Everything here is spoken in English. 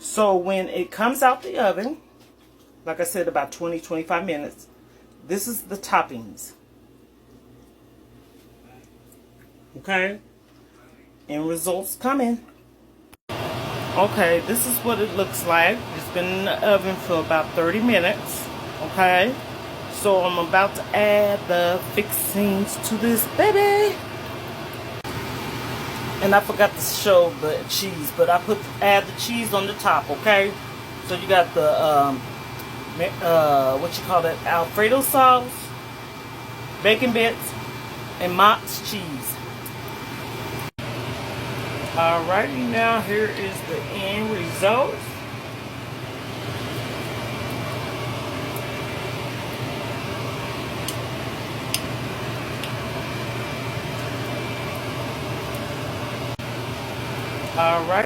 So when it comes out the oven, like I said, about 20-25 minutes, this is the toppings. Okay? And results coming. Okay, this is what it looks like. It's been in the oven for about 30 minutes. Okay? So I'm about to add the fixings to this baby. And I forgot to show the cheese, but I add the cheese on the top, okay? So you got the what you call it, Alfredo sauce, bacon bits, and Mott's cheese. Alrighty, now here is the end result. Alright.